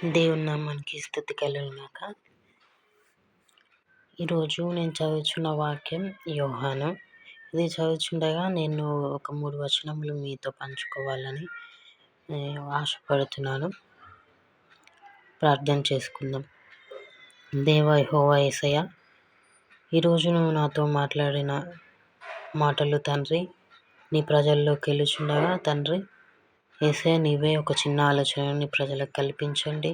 దేవుని నామానికి స్తుతి కలుగునుగాక. ఈరోజు నేను చదువుచున్న వాక్యం యోహాను. ఇది చదువుచుండగా నేను ఒక 3 వచనములు మీతో పంచుకోవాలని ఆశపడుతున్నాను. ప్రార్థన చేసుకుందాం. దేవా యెహోవా యేసయ్య, ఈరోజు నువ్వు నాతో మాట్లాడిన మాటలు తండ్రి, నీ ప్రజల్లోకి వెళ్ళుచుండగా తండ్రి యేసయ్య, నీవే ఒక చిన్న ఆలోచనని ప్రజలకు కల్పించండి.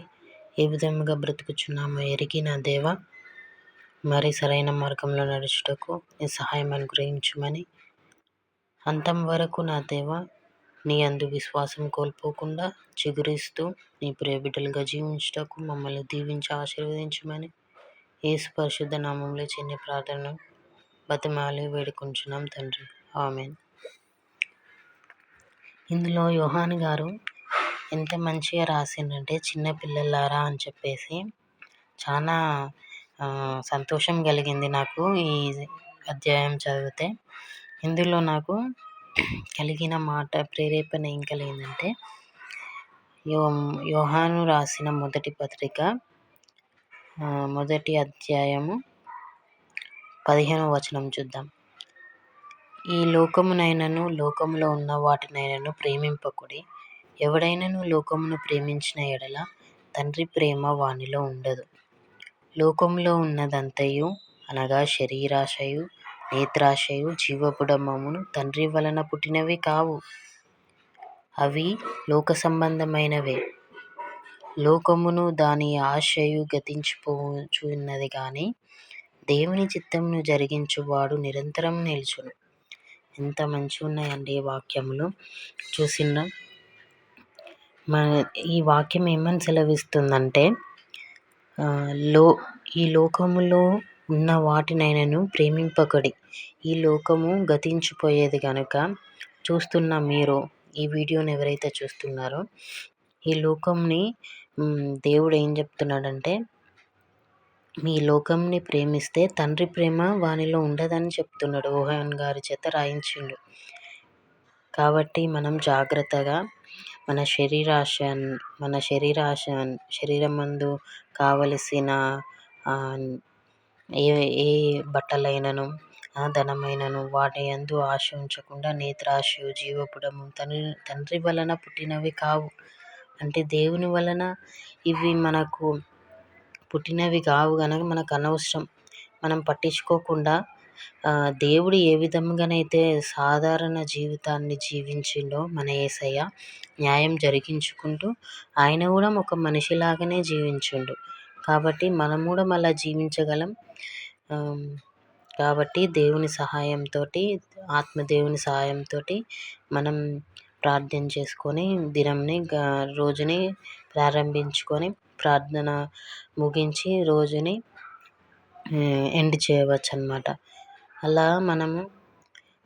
ఏ విధముగా బ్రతుకుచున్నామో ఎరిగి నా దేవ, మరి సరైన మార్గంలో నడుచుటకు నీ సహాయం అనుగ్రహించుమని, అంతం వరకు నా దేవ నీ యందు విశ్వాసం కోల్పోకుండా చిగురిస్తూ నీ ప్రియ బిడ్డలుగా జీవించుటకు మమ్మల్ని దీవించి ఆశీర్వదించమని యేసు పరిశుద్ధ నామంలో చిన్న ప్రార్థన బతిమాలి వేడుకుంటున్నాం తండ్రి. ఆమేన్. ఇందులో యోహాను గారు ఎంత మంచిగా రాసిండంటే, చిన్న పిల్లలారా అని చెప్పేసి చాలా సంతోషం కలిగింది నాకు ఈ అధ్యాయం చదివితే. ఇందులో నాకు కలిగిన మాట ప్రేరేపణ ఏం కలిగిందంటే, యోహాను రాసిన మొదటి పత్రిక మొదటి అధ్యాయము 15వ వచనం చూద్దాం. ఈ లోకమునైనను లోకములో ఉన్న వాటినైనను ప్రేమింపకుడి. ఎవడైనను లోకమును ప్రేమించిన ఎడల తండ్రి ప్రేమ వానిలో ఉండదు. లోకములో ఉన్నదంతయు అనగా శరీరాశయు, నేత్రాశయు, జీవపుడమమును తండ్రి వలన పుట్టినవి కావు. అవి లోక సంబంధమైనవే. లోకమును దాని ఆశయు గతించిపోచున్నది గాని దేవుని చిత్తమును జరిగించువాడు నిరంతరం నిలుచును. ఎంత మంచిగా ఉన్నాయండి ఈ వాక్యములు. చూసిన ఈ వాక్యం ఏమని సెలవిస్తుందంటే, ఈ లోకములో ఉన్న వాటినైనను ప్రేమింపకడి. ఈ లోకము గతించిపోయేది కనుక చూస్తున్న మీరు, ఈ వీడియోని ఎవరైతే చూస్తున్నారో, ఈ లోకంని దేవుడు ఏం చెప్తున్నాడంటే, మీ లోకంని ప్రేమిస్తే తండ్రి ప్రేమ వానిలో ఉండదని చెప్తున్నాడు. యోహాను గారి చేత రాయించిండు. కాబట్టి మనం జాగ్రత్తగా మన శరీరమందు కావలసిన ఏ బట్టలైనను ధనమైనను వాటి యందు ఆశ ఉంచకుండా నేత్రాశయు, జీవపుడము తండ్రి వలన పుట్టినవి కావు. అంటే దేవుని వలన ఇవి మనకు పుట్టినవి కావు కనుక మనకు అనవసరం. మనం పట్టించుకోకుండా దేవుడు ఏ విధంగానైతే సాధారణ జీవితాన్ని జీవించిండో మన యేసయ్య, న్యాయం జరిగించుకుంటూ ఆయన కూడా ఒక మనిషిలాగానే జీవించిండు. కాబట్టి మనం కూడా అలా జీవించగలం. కాబట్టి దేవుని సహాయంతో, ఆత్మదేవుని సహాయంతో మనం ప్రార్థన చేసుకొని రోజుని ప్రారంభించుకొని ప్రార్థన ముగించి రోజుని ఎండ్ చేయవచ్చు అన్నమాట. అలా మనము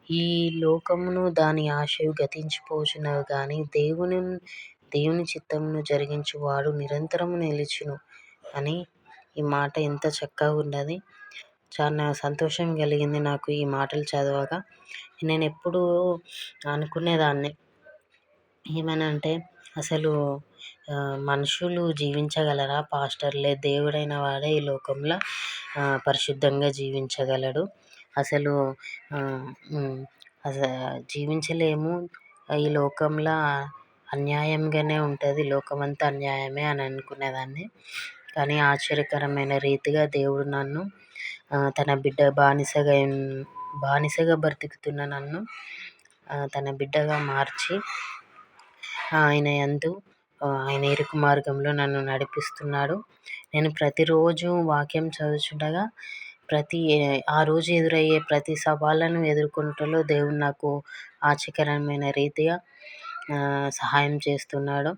ఈ లోకమును దాని ఆశయు గతించిపోచున్నవి కానీ దేవుని చిత్తమును జరిగించువాడు నిరంతరము నిలుచును అని ఈ మాట ఎంత చక్కగా ఉన్నది. చాలా సంతోషం కలిగింది నాకు ఈ మాటలు చదవగా. నేను ఎప్పుడూ అనుకునేదాన్ని ఏమనంటే, అసలు మనుషులు జీవించగలరా? పాస్టర్లే, దేవుడైన వాడే ఈ లోకంలో పరిశుద్ధంగా జీవించగలడు. అసలు జీవించలేము. ఈ లోకంలో అన్యాయంగానే ఉంటుంది, లోకమంతా అన్యాయమే అని అనుకునేదాన్ని. కానీ ఆశ్చర్యకరమైన రీతిగా దేవుడు నన్ను తన బిడ్డ బానిసగా బ్రతుకుతున్న నన్ను తన బిడ్డగా మార్చి ఆయన ఇరుకు మార్గంలో నన్ను నడిపిస్తున్నాడు. నేను ప్రతిరోజు వాక్యం చదువుతుండగా ఆ రోజు ఎదురయ్యే ప్రతి సవాళ్ళను ఎదుర్కొనుటలో దేవుడు నాకు ఆశ్చర్యకరమైన రీతిగా సహాయం చేస్తున్నాడు.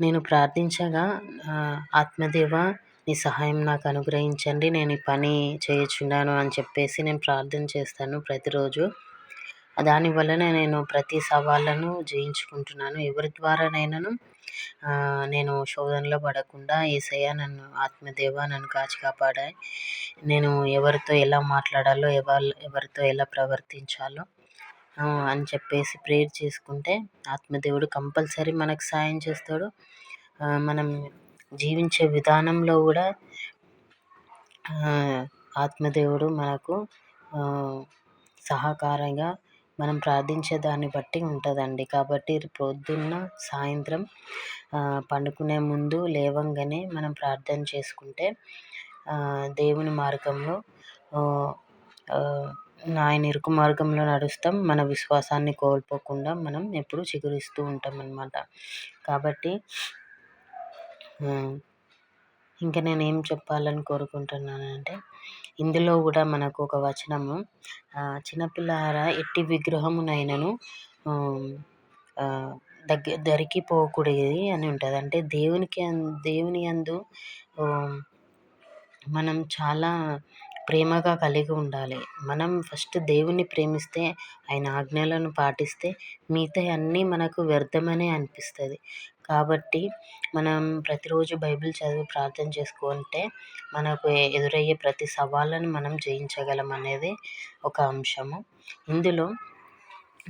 నేను ప్రార్థించగా, ఆత్మదేవ నీ సహాయం నాకు అనుగ్రహించండి, నేను ఈ పని చేయుచున్నాను అని చెప్పేసి నేను ప్రార్థన చేస్తాను ప్రతిరోజు. దానివలన నేను ప్రతి సవాళ్ళను జయించుకుంటున్నాను. ఎవరి ద్వారానైనాను నేను శోధనలో పడకుండా యేసయ్య నన్ను, ఆత్మదేవ నన్ను కాచి కాపాడాయి. నేను ఎవరితో ఎలా మాట్లాడాలో, ఎవరితో ఎలా ప్రవర్తించాలో అని చెప్పేసి ప్రేయర్ చేసుకుంటే ఆత్మదేవుడు కంపల్సరీ మనకు సాయం చేస్తాడు. మనం జీవించే విధానంలో కూడా ఆత్మదేవుడు మనకు సహకారంగా మనం ప్రార్థించే దాన్ని బట్టి ఉంటుందండి. కాబట్టి పొద్దున్న సాయంత్రం పండుకునే ముందు లేవంగానే మనం ప్రార్థన చేసుకుంటే దేవుని మార్గంలో ఆయన ఇరుకు మార్గంలో నడుస్తాం. మన విశ్వాసాన్ని కోల్పోకుండా మనం ఎప్పుడూ చిగురిస్తూ ఉంటాం అన్నమాట. కాబట్టి ఇంకా నేనేం చెప్పాలని కోరుకుంటున్నానంటే, ఇందులో కూడా మనకు ఒక వచనము, చిన్నపిల్లారా ఎట్టి విగ్రహమునైనను దరికి పోకూడదు అని ఉంటుంది. అంటే దేవుని యందు మనం చాలా ప్రేమగా కలిగి ఉండాలి. మనం ఫస్ట్ దేవుణ్ణి ప్రేమిస్తే, ఆయన ఆజ్ఞలను పాటిస్తే మిగతాయి అన్నీ మనకు వ్యర్థమనే అనిపిస్తుంది. కాబట్టి మనం ప్రతిరోజు బైబిల్ చదివి ప్రార్థన చేసుకుంటే మనకు ఎదురయ్యే ప్రతి సవాళ్ళను మనం జయించగలం అనేది ఒక అంశము. ఇందులో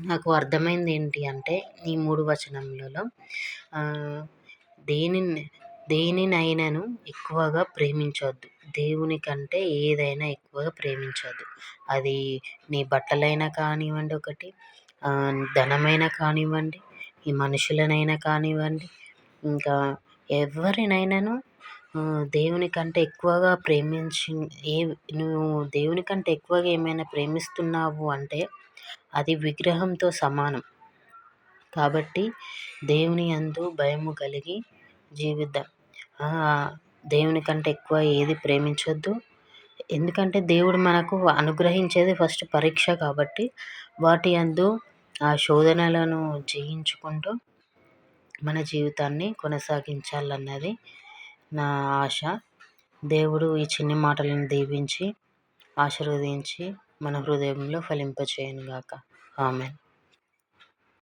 నాకు అర్థమైంది ఏంటి అంటే, ఈ 3 వచనములలో దేనినైనాను ఎక్కువగా ప్రేమించొద్దు. దేవుని కంటే ఏదైనా ఎక్కువగా ప్రేమించొద్దు. అది నీ బట్టలైనా కానివ్వండి, ఒకటి ధనమైనా కానివ్వండి, ఈ మనుషులనైనా కానివ్వండి, ఇంకా ఎవరినైనాను దేవుని కంటే ఎక్కువగా నువ్వు దేవుని కంటే ఎక్కువగా ఏమైనా ప్రేమిస్తున్నావు అంటే అది విగ్రహంతో సమానం. కాబట్టి దేవుని యందు భయము కలిగి జీవిద్దాం. దేవుని కంటే ఎక్కువ ఏది ప్రేమించొద్దు. ఎందుకంటే దేవుడు మనకు అనుగ్రహించేది ఫస్ట్ పరీక్ష. కాబట్టి వాటి యందు ఆ శోధనలను జయించుకుంటూ మన జీవితాన్ని కొనసాగించాలన్నది నా ఆశ. దేవుడు ఈ చిన్ని మాటలను దీవించి ఆశీర్వదించి మన హృదయంలో ఫలింపచేయునుగాక. ఆమేన్.